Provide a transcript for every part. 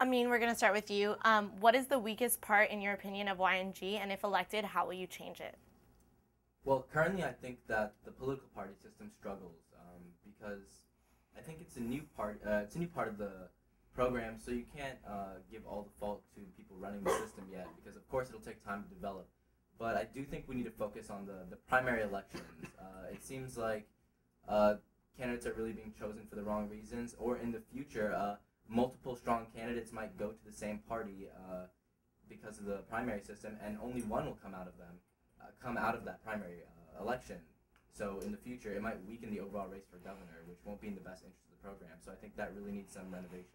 Amin, we're going to start with you. What is the weakest part, in your opinion, of YNG, and if elected, how will you change it? Well, currently I think that the political party system struggles because I think it's a new part. It's a new part of the program, so you can't give all the fault to people running the system yet, because of course it'll take time to develop. But I do think we need to focus on the primary elections. It seems like candidates are really being chosen for the wrong reasons, or in the future, multiple strong candidates might go to the same party because of the primary system, and only one will come out of them, come out of that primary election. So in the future, it might weaken the overall race for governor, which won't be in the best interest of the program. So I think that really needs some renovation.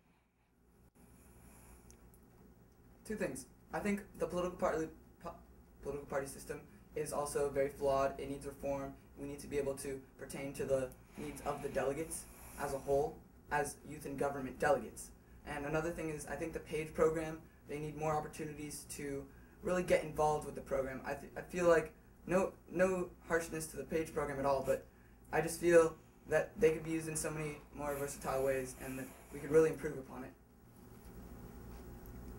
Two things. I think the political party system is also very flawed. It needs reform. We need to be able to pertain to the needs of the delegates as a whole, as youth and government delegates. And another thing is, I think the PAGE program, they need more opportunities to really get involved with the program. I feel like no harshness to the PAGE program at all, but I just feel that they could be used in so many more versatile ways, and that we could really improve upon it.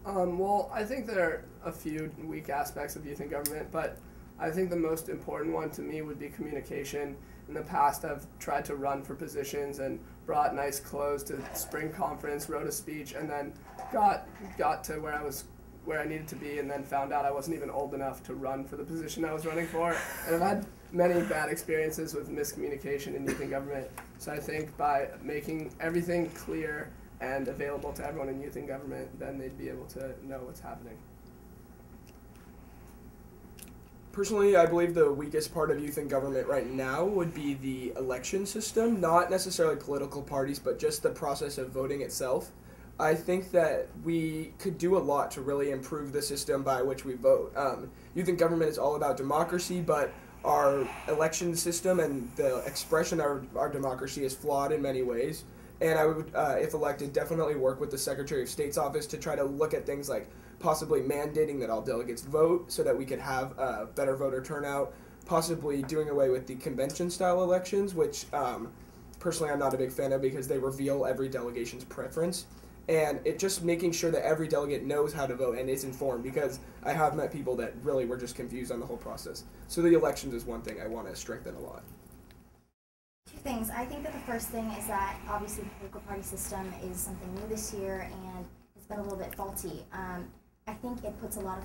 Well, I think there are a few weak aspects of youth in government, but I think the most important one to me would be communication. In the past, I've tried to run for positions and brought nice clothes to spring conference, wrote a speech, and then got to where I needed to be, and then found out I wasn't even old enough to run for the position I was running for. And I've had many bad experiences with miscommunication in youth in government. So I think by making everything clear and available to everyone in youth in government, then they'd be able to know what's happening. Personally, I believe the weakest part of youth in government right now would be the election system, not necessarily political parties, but just the process of voting itself. I think that we could do a lot to really improve the system by which we vote. Youth in government is all about democracy, but our election system and the expression of our democracy is flawed in many ways. And I would, if elected, definitely work with the Secretary of State's office to try to look at things like possibly mandating that all delegates vote so that we could have better voter turnout, possibly doing away with the convention-style elections, which personally I'm not a big fan of because they reveal every delegation's preference. And it just making sure that every delegate knows how to vote and is informed, because I have met people that really were just confused on the whole process. So the elections is one thing I want to strengthen a lot. Two things. I think that the first thing is that obviously the political party system is something new this year and it's been a little bit faulty. I think it puts a lot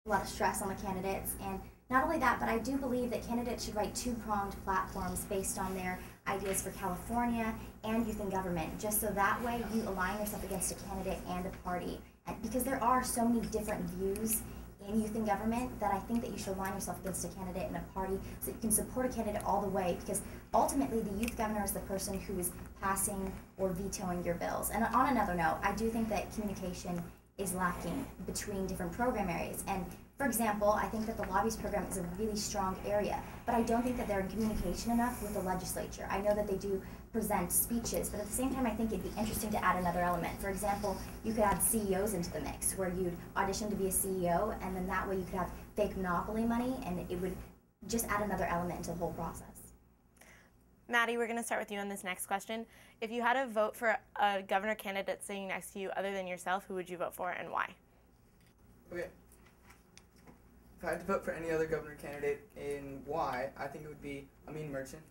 of stress on the candidates, and not only that, but I do believe that candidates should write two-pronged platforms based on their ideas for California and youth in government, just so that way you align yourself against a candidate and a party. And because there are so many different views in youth in government, that I think that you should align yourself against a candidate and a party so that you can support a candidate all the way, because ultimately the youth governor is the person who is passing or vetoing your bills. And on another note, I do think that communication is lacking between different program areas. And for example, I think that the lobbyist program is a really strong area, but I don't think that they're in communication enough with the legislature. I know that they do present speeches, but at the same time I think it'd be interesting to add another element. For example, you could add CEOs into the mix, where you'd audition to be a CEO, and then that way you could have fake monopoly money, and it would just add another element to the whole process. Maddie, we're going to start with you on this next question. If you had to vote for a governor candidate sitting next to you other than yourself, who would you vote for and why? Okay. If I had to vote for any other governor candidate in why, I think it would be Amin Merchant.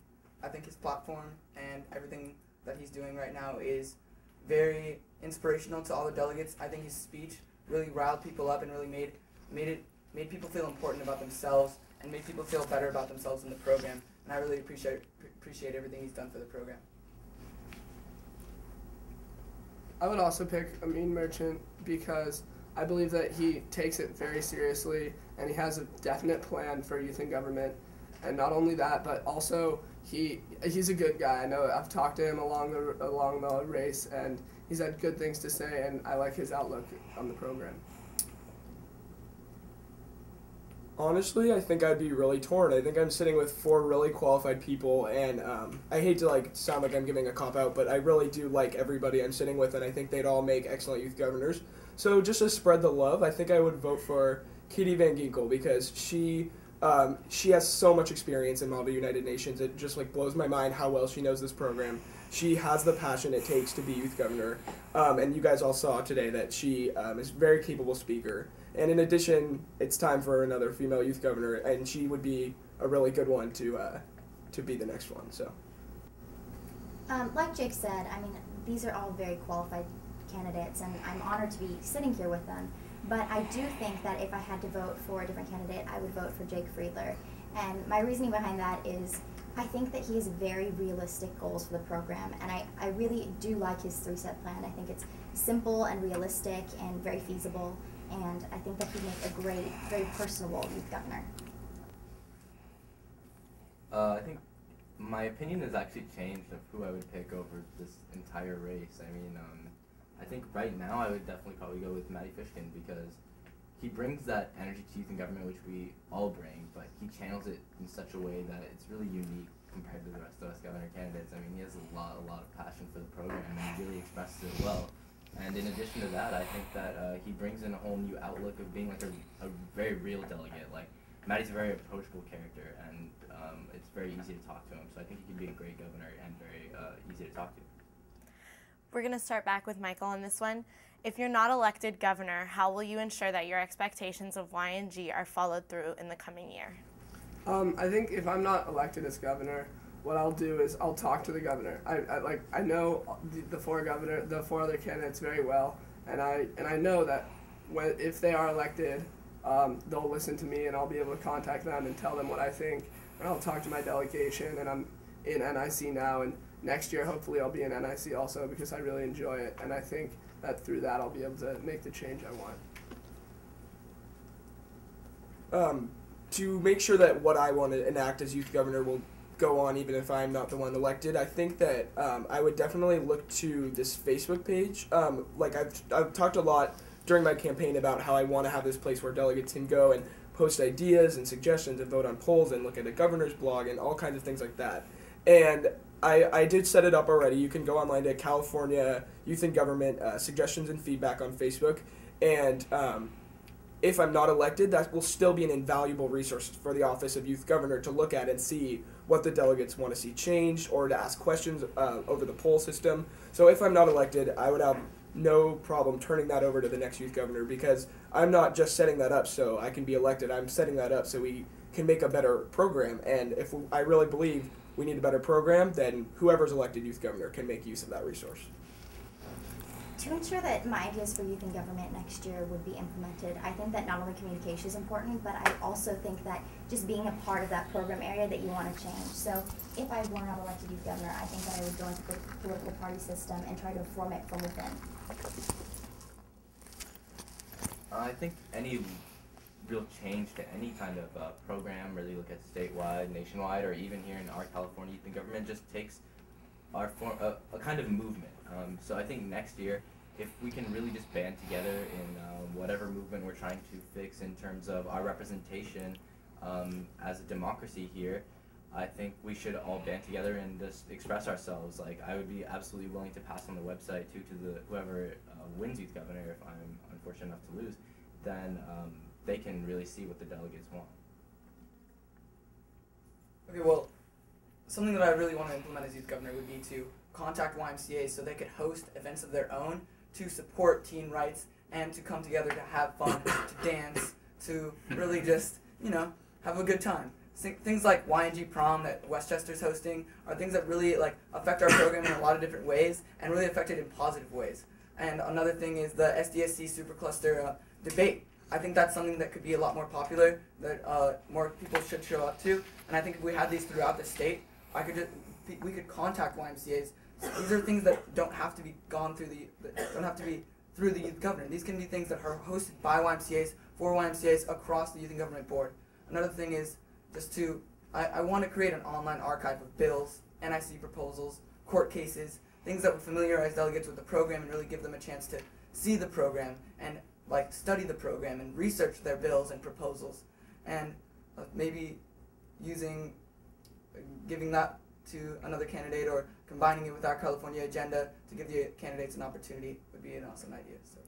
I think his platform and everything that he's doing right now is very inspirational to all the delegates. I think his speech really riled people up and really made people feel important about themselves and made people feel better about themselves in the program. And I really appreciate everything he's done for the program. I would also pick Amin Merchant because I believe that he takes it very seriously and he has a definite plan for youth in government. And not only that, but also he's a good guy. I know I've talked to him along the race, and he's had good things to say, and I like his outlook on the program. Honestly, I think I'd be really torn. I think I'm sitting with 4 really qualified people, and I hate to sound like I'm giving a cop-out, but I really do like everybody I'm sitting with, and I think they'd all make excellent youth governors. So just to spread the love, I think I would vote for Katie Van Ginkel, because she has so much experience in Model United Nations. It just blows my mind how well she knows this program. she has the passion it takes to be youth governor, and you guys all saw today that she is a very capable speaker. And in addition, it's time for another female youth governor, and she would be a really good one to be the next one. So, like Jake said, I mean, these are all very qualified candidates, and I'm honored to be sitting here with them. But I do think that if I had to vote for a different candidate, I would vote for Jake Friedler. And my reasoning behind that is I think that he has very realistic goals for the program, and I really do like his three-step plan. I think it's simple and realistic and very feasible, and I think that he'd make a great, very personable youth governor. I think my opinion has actually changed of who I would pick over this entire race. I mean, I think right now I would definitely probably go with Matty Fishkin because he brings that energy to youth in government, which we all bring, but he channels it in such a way that it's really unique compared to the rest of us governor candidates. I mean, he has a lot of passion for the program, and he really expresses it well. And in addition to that, I think that he brings in a whole new outlook of being like a very real delegate. Like, Matty's a very approachable character, and it's very easy to talk to him. So I think he could be a great governor and very easy to talk to. We're going to start back with Michael on this one. If you're not elected governor, how will you ensure that your expectations of YNG are followed through in the coming year? I think if I'm not elected as governor, what I'll do is I'll talk to the governor. I know the four other candidates very well, and I know that if they are elected, they'll listen to me, and I'll be able to contact them and tell them what I think. And I'll talk to my delegation, and I'm in NIC now, and next year hopefully I'll be in NIC also because I really enjoy it, and I think that through that I'll be able to make the change I want. To make sure that what I want to enact as youth governor will go on even if I'm not the one elected, I think that I would definitely look to this Facebook page. Like I've talked a lot during my campaign about how I want to have this place where delegates can go and post ideas and suggestions and vote on polls and look at a governor's blog and all kinds of things like that. And I did set it up already. You can go online to California Youth in Government Suggestions and Feedback on Facebook, and if I'm not elected, that will still be an invaluable resource for the Office of Youth Governor to look at and see what the delegates want to see changed or to ask questions over the poll system. So if I'm not elected, I would have no problem turning that over to the next youth governor because I'm not just setting that up so I can be elected. I'm setting that up so we can make a better program. And if I really believe we need a better program, then whoever's elected youth governor can make use of that resource. To ensure that my ideas for youth in government next year would be implemented, I think that not only communication is important, but I also think that just being a part of that program area that you want to change. So if I were not elected youth governor, I think that I would go into the political party system and try to reform it from within. I think any real change to any kind of program, whether you look at statewide, nationwide, or even here in our California youth in government, just takes a kind of movement. So I think next year, if we can really just band together in whatever movement we're trying to fix in terms of our representation as a democracy here, I think we should all band together and just express ourselves. Like, I would be absolutely willing to pass on the website to whoever wins youth governor if I'm unfortunate enough to lose. Then they can really see what the delegates want. Okay, well, something that I really want to implement as youth governor would be to contact YMCAs so they could host events of their own to support teen rights and to come together to have fun, to dance, to really just, have a good time. Things like YNG Prom that Westchester's hosting are things that really affect our program in a lot of different ways and really affect it in positive ways. And another thing is the SDSC Supercluster debate. I think that's something that could be a lot more popular, that more people should show up to. And I think if we had these throughout the state, we could contact YMCAs. These are things that don't have to be through the youth governor. These can be things that are hosted by YMCAs for YMCAs across the Youth and Government Board. Another thing is I want to create an online archive of bills, NIC proposals, court cases, things that would familiarize delegates with the program and really give them a chance to see the program and study the program and research their bills and proposals, and maybe giving that to another candidate or combining it with our California agenda to give the candidates an opportunity would be an awesome idea. So.